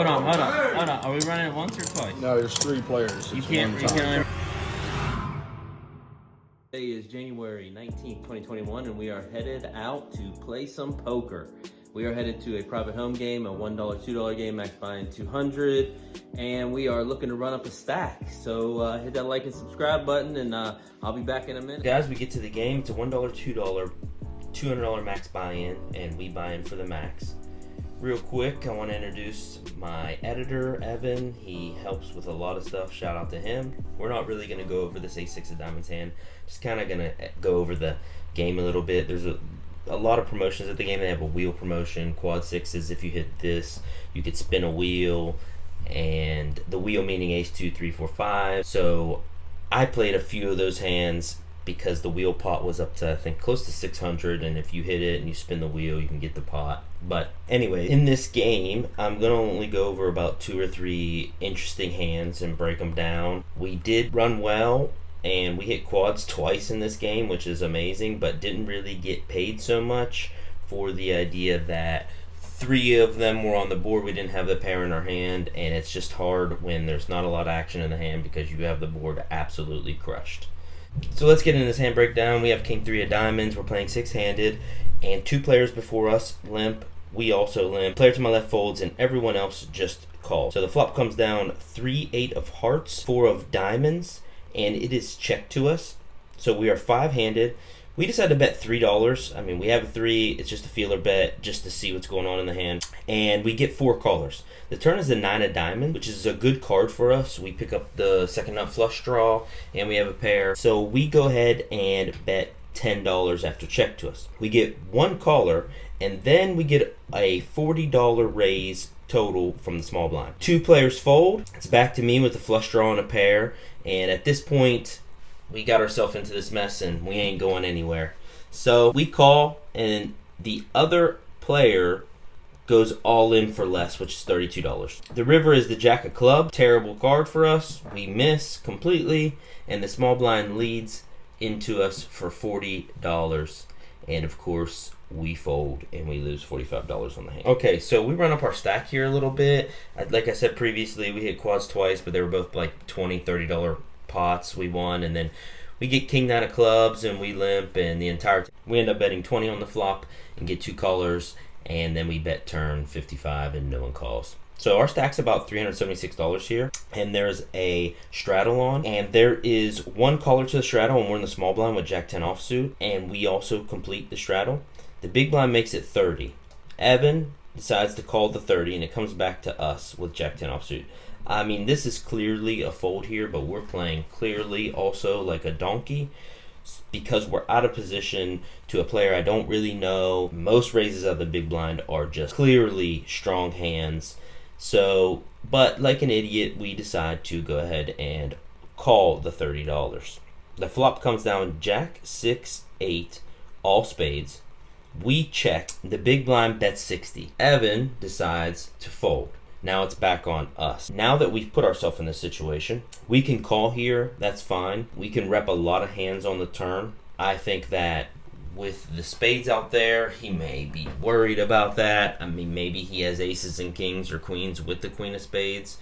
Hold on. Are we running it once or twice? No, there's 3 players. You can't only... Today is January 19th, 2021, and we are headed out to play some poker. We are headed to a private home game, a $1, $2 game, max buy-in $200, and we are looking to run up a stack. So hit that like and subscribe button, and I'll be back in a minute. Guys, we get to the game. It's a $1, $2, $200 max buy-in, and we buy in for the max. Real quick, I want to introduce my editor, Evan. He helps with a lot of stuff. Shout out to him. We're not really going to go over this A6 of diamonds hand. Just kind of going to go over the game a little bit. There's a lot of promotions at the game. They have a wheel promotion, quad sixes. If you hit this, you could spin a wheel, and the wheel meaning ace 2, 3, 4, 5. So I played a few of those hands because the wheel pot was up to, I think, close to 600, and if you hit it and you spin the wheel, you can get the pot. But anyway, in this game, I'm going to only go over about 2 or 3 interesting hands and break them down. We did run well, and we hit quads twice in this game, which is amazing, but didn't really get paid so much for the idea that 3 of them were on the board. We didn't have the pair in our hand, and it's just hard when there's not a lot of action in the hand because you have the board absolutely crushed. So let's get into this hand breakdown. We have king 3 of diamonds. We're playing 6-handed, and 2 players before us limp. We also limp. Player to my left folds, and everyone else just calls. So the flop comes down 3, 8 of hearts, 4 of diamonds, and it is checked to us. So we are 5-handed. We decided to bet $3. I mean, we have a 3. It's just a feeler bet just to see what's going on in the hand. And we get 4 callers. The turn is the 9 of diamond, which is a good card for us. We pick up the second nut flush draw, and we have a pair. So we go ahead and bet $10 after check to us. We get 1 caller, and then we get a $40 raise total from the small blind. 2 players fold. It's back to me with the flush draw and a pair. And at this point, we got ourselves into this mess, and we ain't going anywhere. So we call, and the other player goes all in for less, which is $32. The river is the jack of club. Terrible card for us. We miss completely, and the small blind leads into us for $40. And of course, we fold, and we lose $45 on the hand. Okay, so we run up our stack here a little bit. Like I said previously, we hit quads twice, but they were both like $20, $30 pots. We won, and then we get king 9 of clubs, and we limp, and the entire we end up betting 20 on the flop and get 2 callers, and then we bet turn 55 and no one calls. So our stack's about $376 here, and there's a straddle on, and there is 1 caller to the straddle, and we're in the small blind with jack 10 offsuit, and we also complete the straddle. The big blind makes it 30. Evan decides to call the 30, and it comes back to us with jack 10 offsuit. I mean, this is clearly a fold here, but we're playing clearly also like a donkey because we're out of position to a player I don't really know. Most raises of the big blind are just clearly strong hands. So, but like an idiot, we decide to go ahead and call the $30. The flop comes down jack 6, 8, all spades. We check. The big blind bets 60. Evan decides to fold. Now it's back on us. Now that we've put ourselves in this situation, we can call here. That's fine. We can rep a lot of hands on the turn. I think that with the spades out there, he may be worried about that. I mean, maybe he has aces and kings or queens with the queen of spades,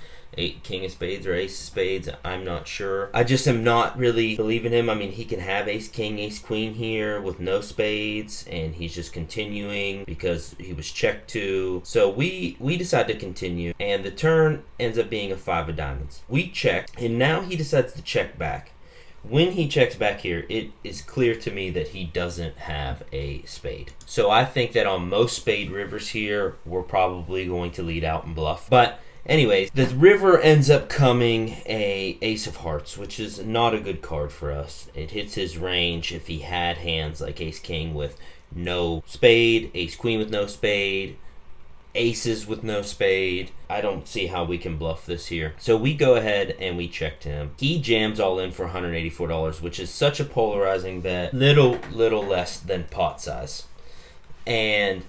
king of spades or ace of spades. I'm not sure. I just am not really believing him. I mean, he can have ace king, ace queen here with no spades, and he's just continuing because he was checked to. So we decide to continue, and the turn ends up being a 5 of diamonds. We check, and now he decides to check back. When he checks back here, it is clear to me that he doesn't have a spade. So I think that on most spade rivers here, we're probably going to lead out and bluff. But anyways, the river ends up coming a ace of hearts, which is not a good card for us. It hits his range if he had hands like ace king with no spade, ace queen with no spade, aces with no spade. I don't see how we can bluff this here. So we go ahead and we checked him. He jams all in for $184, which is such a polarizing bet. Little less than pot size. And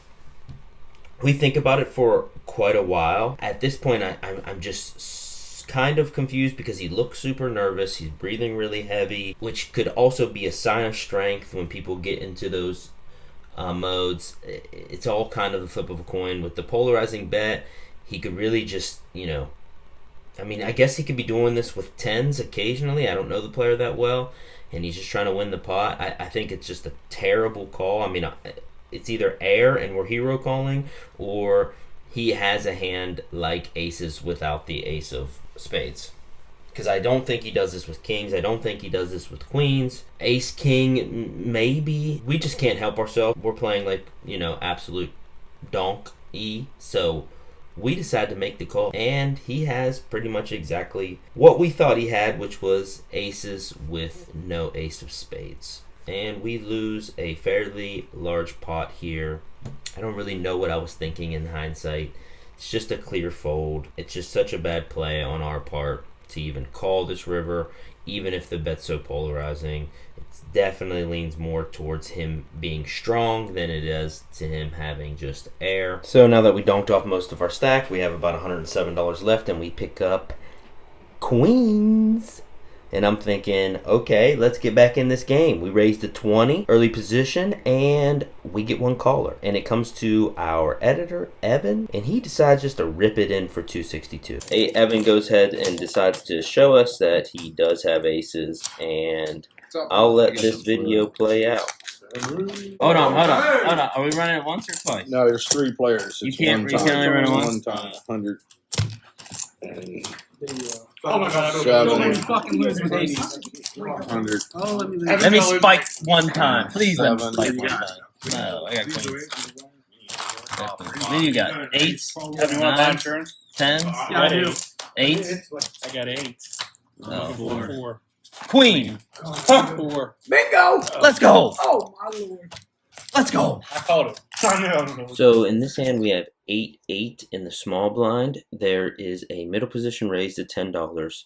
we think about it for quite a while. At this point, I'm just kind of confused because he looks super nervous. He's breathing really heavy, which could also be a sign of strength when people get into those modes. It's all kind of the flip of a coin. With the polarizing bet, he could really just, I mean, I guess he could be doing this with tens occasionally. I don't know the player that well, and he's just trying to win the pot. I think it's just a terrible call. I mean, it's either air and we're hero calling, or he has a hand like aces without the ace of spades. Because I don't think he does this with kings. I don't think he does this with queens. Ace, king, maybe. We just can't help ourselves. We're playing like, absolute donk-y. So we decided to make the call, and he has pretty much exactly what we thought he had, which was aces with no ace of spades. And we lose a fairly large pot here. I don't really know what I was thinking in hindsight. It's just a clear fold. It's just such a bad play on our part to even call this river, even if the bet's so polarizing. It definitely leans more towards him being strong than it is to him having just air. So now that we donked off most of our stack, we have about $107 left, and we pick up queens. And I'm thinking, okay, let's get back in this game. We raised to 20, early position, and we get one caller. And it comes to our editor, Evan, and he decides just to rip it in for 262. Hey, Evan goes ahead and decides to show us that he does have aces, and I'll let this video play out. Hold on. Are we running it once or twice? No, there's 3 players. You It's can't only run it once? One time, 100. And Oh my god, I Seven. don't let me fucking lose with aces. 100. Oh, let me lose. Let me spike one time. Please let me Seven. spike one time. No, I got queens. Then you got eights, nines, tens, Yeah, I do. eights. I got 8. Oh, Four. Queen. 4. Bingo! Let's go. Oh my lord. Let's go. I called it. I know. So in this hand, we have 8-8 in the small blind. There is a middle position raised at $10.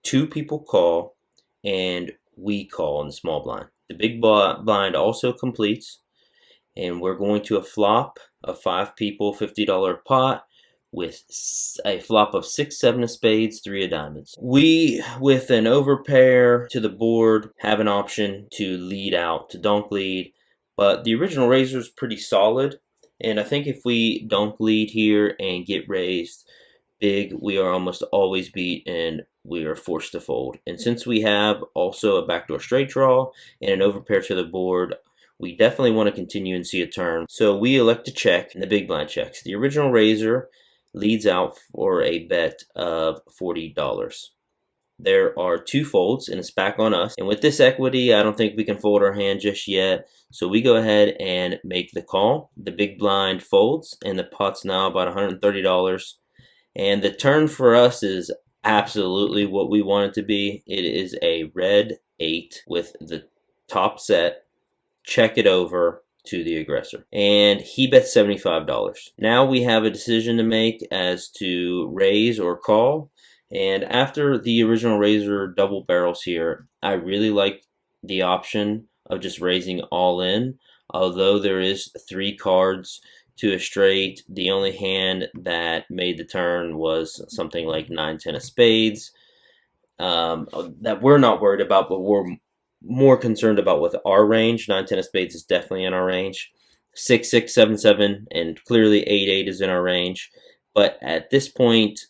2 people call, and we call in the small blind. The big blind also completes, and we're going to a flop of 5 people, $50 pot, with a flop of 6, 7 of spades, 3 of diamonds. We, with an overpair to the board, have an option to lead out, to donk lead, but the original raiser is pretty solid, and I think if we donk lead here and get raised big, we are almost always beat, and we are forced to fold. And since we have also a backdoor straight draw and an overpair to the board, we definitely want to continue and see a turn. So we elect to check, and the big blind checks. The original raiser leads out for a bet of $40. There are 2 folds, and it's back on us. And with this equity, I don't think we can fold our hand just yet. So we go ahead and make the call. The big blind folds, and the pot's now about $130. And the turn for us is absolutely what we want it to be. It is a red 8 with the top set. Check it over to the aggressor. And he bets $75. Now we have a decision to make as to raise or call. And after the original raiser double barrels here, I really like the option of just raising all in. Although there is 3 cards to a straight, the only hand that made the turn was something like 9, 10 of spades. That we're not worried about, but we're more concerned about with our range. 9, 10 of spades is definitely in our range. 6, 6, 7, 7, and clearly 8, 8 is in our range. But at this point,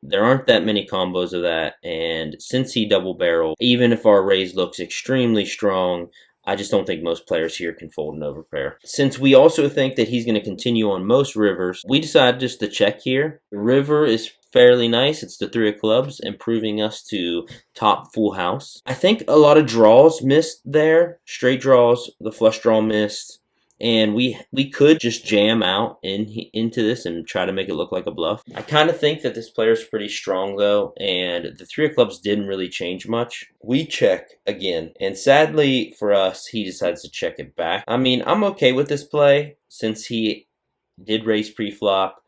there aren't that many combos of that, and since he double barreled, even if our raise looks extremely strong, I just don't think most players here can fold an overpair. Since we also think that he's going to continue on most rivers, we decided just to check here. The river is fairly nice. It's the 3 of clubs, improving us to top full house. I think a lot of draws missed there. Straight draws, the flush draw missed. And we could just jam out into this and try to make it look like a bluff. I kind of think that this player's pretty strong, though, and the 3 of clubs didn't really change much. We check again, and sadly for us, he decides to check it back. I mean, I'm okay with this play since he did raise pre-flop,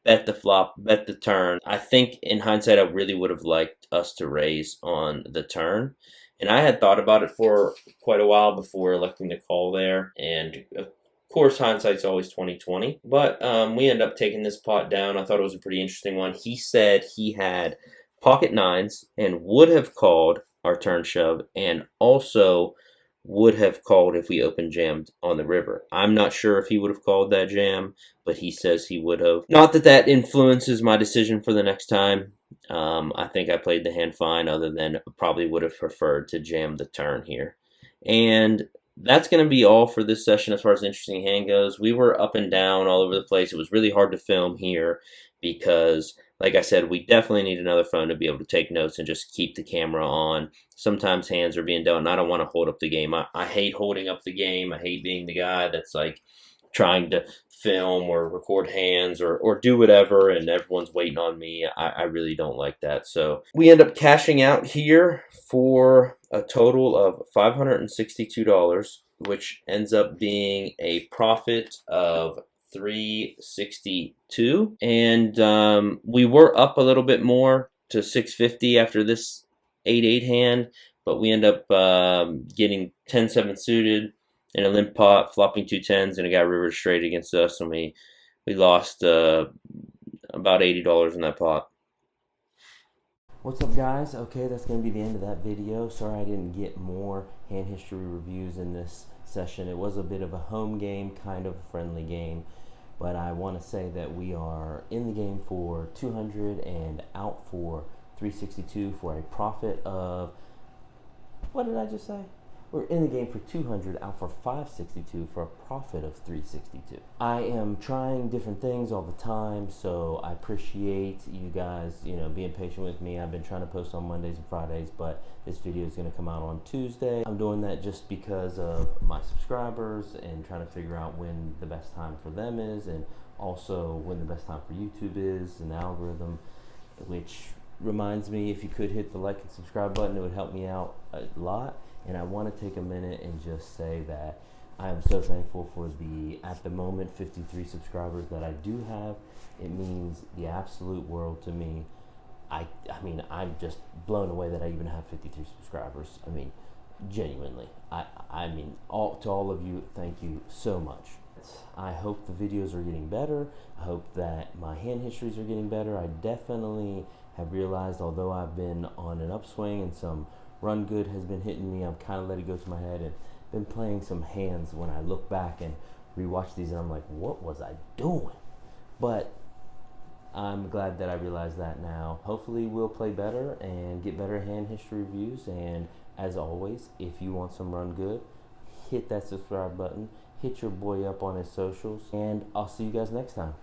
bet the flop, bet the turn. I think in hindsight, I really would have liked us to raise on the turn. And I had thought about it for quite a while before electing to call there. And of course, hindsight's always 20/20. But we ended up taking this pot down. I thought it was a pretty interesting one. He said he had pocket 9s and would have called our turn shove, and also would have called if we open jammed on the river. I'm not sure if he would have called that jam, but he says he would have. Not that that influences my decision for the next time. I think I played the hand fine, other than probably would have preferred to jam the turn here. And that's going to be all for this session as far as interesting hand goes. We were up and down all over the place. It was really hard to film here because, like I said, we definitely need another phone to be able to take notes and just keep the camera on. Sometimes hands are being dealt, and I don't want to hold up the game. I hate holding up the game. I hate being the guy that's like trying to film or record hands or do whatever, and everyone's waiting on me. I really don't like that. So we end up cashing out here for a total of $562, which ends up being a profit of $362. And we were up a little bit more to $650 after this 8-8 hand, but we end up getting 10-7 suited in a limp pot, flopping 2 10s, and it got river straight against us, and we lost about $80 in that pot. What's up, guys? Okay, that's going to be the end of that video. Sorry I didn't get more hand history reviews in this session. It was a bit of a home game, kind of a friendly game, but I want to say that we are in the game for 200 and out for 362 for a profit of, what did I just say? We're in the game for 200, out for 562 for a profit of 362. I am trying different things all the time, so I appreciate you guys, being patient with me. I've been trying to post on Mondays and Fridays, but this video is going to come out on Tuesday. I'm doing that just because of my subscribers and trying to figure out when the best time for them is, and also when the best time for YouTube is, and the algorithm, which reminds me, if you could hit the like and subscribe button, it would help me out a lot. And I want to take a minute and just say that I am so thankful for the, at the moment, 53 subscribers that I do have. It means the absolute world to me. I mean, I'm just blown away that I even have 53 subscribers. I mean, genuinely. I mean, to all of you, thank you so much. I hope the videos are getting better. I hope that my hand histories are getting better. I definitely have realized, although I've been on an upswing and some run good has been hitting me, I'm kind of let it go to my head and been playing some hands when I look back and rewatch these and I'm like, what was I doing? But I'm glad that I realized that now. Hopefully we'll play better and get better hand history reviews. And as always, if you want some run good, hit that subscribe button, hit your boy up on his socials, and I'll see you guys next time.